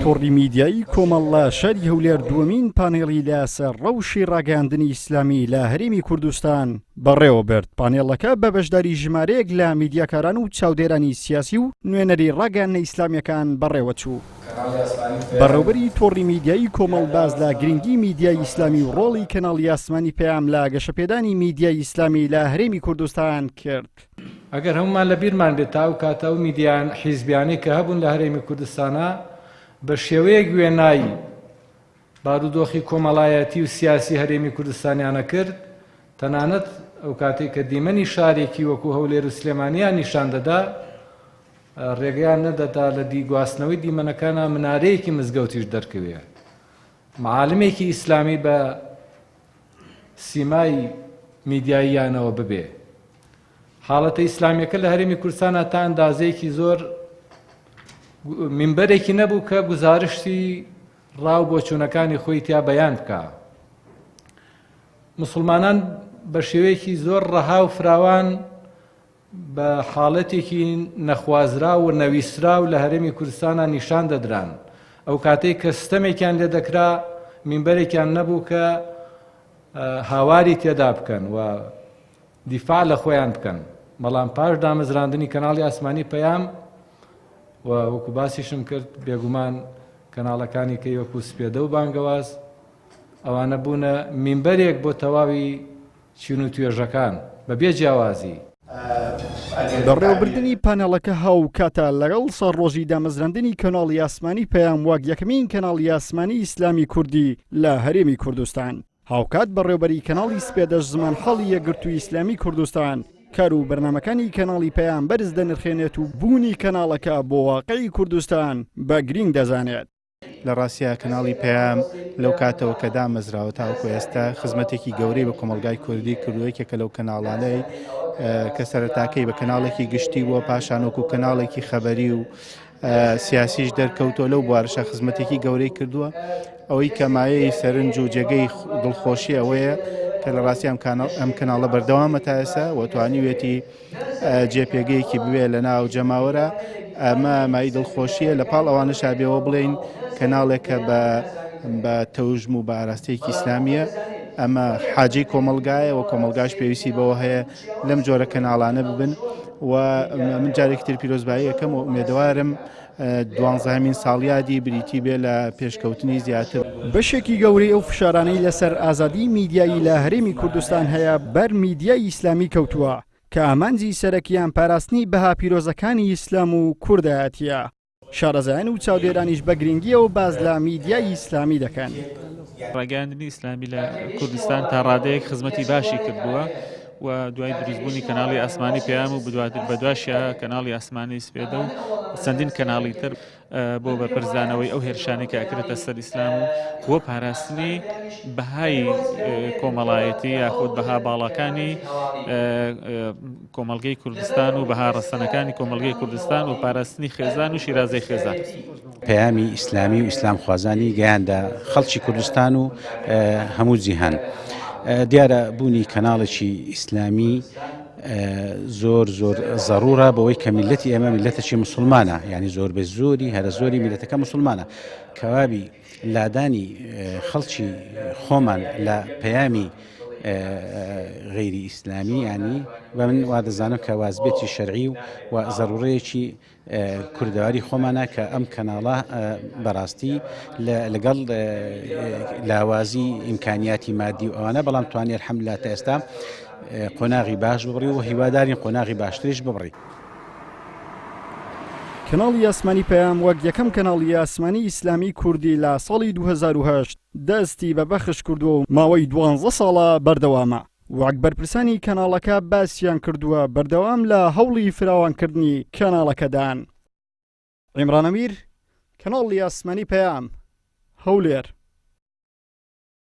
تۆڕی میدیایی کۆمەڵە شاری هەولێر دووەمین پانێڵی لەسەر ڕەوشی ڕاگەاندنی ئیسلامی لە هەرێمی کوردستان بەڕێوە برد. پانێڵەکە بە بەشداری ژمارەیەک لە میدیاکاران و چاودێرانی سیاسی و نوێنەری ڕاگەاندنە ئیسلامیەکان بەڕێوە چوو. بەڕێوەبەری تۆڕی میدیایی کۆمەڵ باز لە گرنگی میدیای ئیسلامی و ڕۆڵی کەناڵی ئاسمانی پەیام لە گەشەپێدانی میدیای ئیسلامی لە هەرێمی کوردستان کرد. ئەگەر هەمومان لە بیرمان بێت تا و کاتە و میدیان حیزبیانی کە هەبوون لە هەرێمی کوردستانە بە شێوەیەک وێنایی بارودۆخی کۆمەڵایەتی و سیاسی هەرێمی کوردستانیانە کرد، تەنانەت ئەو کاتێک کە دیمەنی شارێکی وەکو هەولێر و سلێمانیان نیشان دەدا ڕێگەیان نەدەدا لە دیگواستنەوەی دیمەنەکانە منارەیەکی مزگەوتیش دەرکەوێ، معالمێکی ئیسلامی بە سیمای میدیاییانەوە ببێ. حاڵەتە ئیسلامیەکە لە هەرێمی کوردستانە تا ئەندازەیەکی زۆر منبەرێکی نەبوو کە گزارشتی ڕاو بۆچوونەکانی خۆی تیا بەیان بکە. مسلمانان بە شێوەیەکی زۆر ڕەها و فراوان بە حاڵەتێکی نەخوازرا و نەویسرا و لە هەرێمی کوردستانە نیشان دەدران. ئەو کاتەی کە ستەمێکیان لێ دەکرا منبەرێکیان نەبوو کە هاواری تێدا بکەن و دیفاع لە خۆیان بکەن. بەڵام پاش دامەزراندنی کەناڵی ئاسمانی پەیام و وەکو باسیشم کرد بێگومان کەناڵەکانی کە وەکو سپێدە و بانگەواز ئەوانە بوونە منبەرێک بۆ تەواوی چین و توێژەکان بەبێ جیاوازی. بەڕێوەبردننی پانێڵەکە هاو کاتە لەگەڵ سەرڕۆژی دامەزراندنی کەناڵی ئاسمانی پەیام وەک یەکەمین کەناڵی ئاسمانی ئیسلامی کوردی لە هەرێمی کوردستان. هاوکات بەڕێوەبەری کەناڵی سپێدەش زمان حەڵی یەکگرتووی ئیسلامی کوردستان کار و بەرنامەکانی کەناڵی پەیام بەرز دەنرخێنێت و بوونی کەناڵەکە بۆ واقعی کوردستان بە گرنگ دەزانێت. لە ڕاستیە کەناڵی پەیام لەو کاتەوە کە دامەزراوە تاوەکو ئێستا خزمەتێکی گەورەی بە کۆمەلگای کوردی کردووەیەکێکە لەو کەناڵانەی کە سەرەتاکەی بە کەناڵێکی گشتی بووە پاشانۆک و کەناڵێکی خەبەری و سیاسیش دەرکەوتۆ لەو بوارشە خزمەتێکی گەورەی کردووە. ئەوەی کەمایەی سەرنج و جێگەی دڵخۆشی ئەوەیە کە لە ڕاستی ئەم کەناڵە بەردەوامە تا ئێستا وەتوانیوێتی جێپێگەیەکی بوێ لە ناو جەماوەرە. ئەمە مای دڵخۆشیە لە پاڵ ئەوانەشا بێەوە بڵێین کەناڵێکە بە تەوژم و بە ئاراستەیەکی ئیسلامیە. ئەمە حاجەی کۆمەلگایە و کۆمەلگاش پێویستی بەوە هەیە لەم جۆرە کەناڵانە ببن و من جارێکی تر پیرۆزبایی یەکەم و ئومێدوارم 12مین ساڵیادی بریتی بێ لە پێشکەوتنی زیاتر. بەشێکی گەورەی ئەو فشارانەی لەسەر ئازادی میدیایی لە هەرێمی کوردستان هەیە بەر میدیای ئیسلامی کەوتووە کە ئامانجی سەرەکیان پاراستنی بەها پیرۆزەکانی ئیسلام و کوردایەتیە. شارەزایان و چاودێرانیش بە گرنگیەوە باز لە میدیای ئیسلامی دەکەن. ڕاگەاندنی ئیسلامی لە کوردستان تا ڕادەیەک خزمەتی باشی کردبووە و دوای دروستبوونی کەناڵی ئاسمانی پەیام و بەدواشە کەناڵی ئاسمانی سپێدە و چەندین کەناڵی تر بۆ بەپرزانەوەی ئەو هێرشانی کە ئەکرێتە سەر ئیسلام و بۆ پاراستنی بەهای کۆمەڵایەتی یاخود بەها باڵەکانی کۆمەڵگەی کوردستان و بەها ڕەسەنەکانی کۆمەڵگەی کوردستان و پاراستنی خێزان و شیرازەی خێزان. پەیامی ئیسلامی و ئیسلام خوازانی گەیاندا خەڵکی کوردستان و هەموو جیهان. دیارە بوونی کەناڵێکی ئیسلامی زۆر زەڕورە بەوەی کە میلەتی ئێمە میلەتێکی مسلمانە، یعنی زۆر بە زۆری هەرە زۆری میلەتەکە مسلمانە. کەوابی لادانی خەڵکی خۆمان لە پەیامی غیری ئیسلامی ینی بە من وا دەزانم کە وازبێتی شەرعی و زەڕورەیەکی کوردەواری خۆمانە کە ئەم کەناڵە بەڕاستی لەگەڵ لاوازی ئیمکانیاتی مادی و ئەوانە بەڵام توانێت الحەمدوللا تا ئێستا قۆناغی باش ببڕی و هیوادارین قۆناغی باشتریش ببڕی. کەناڵی ئاسمانی پەیام وەک یەکەم کەناڵی ئاسمانی ئیسلامی کوردی لە ساڵی 2008 دەستی بە بەخش کردووە و ماوەی 12 ساڵە بەردەوامە. وەک بەرپرسانی کەناڵەکە باسییان کردووە بەردەوام لە هەوڵی فراوانکردنی کەناڵەکەدان. عیمران ئەمیر، کەناڵی ئاسمانی پەیام، هەولێر.